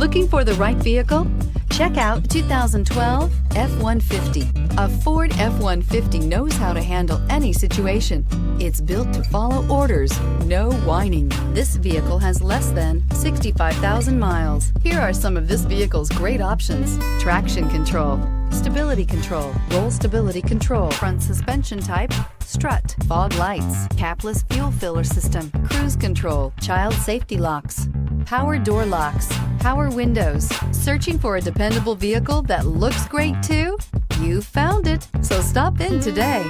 Looking for the right vehicle? Check out 2012 F-150. A Ford F-150 knows how to handle any situation. It's built to follow orders, no whining. This vehicle has less than 65,000 miles. Here are some of this vehicle's great options: traction control, stability control, roll stability control, front suspension type, strut, fog lights, capless fuel filler system, cruise control, child safety locks, power door locks, power windows. Searching for a dependable vehicle that looks great too? You found it, so stop in today.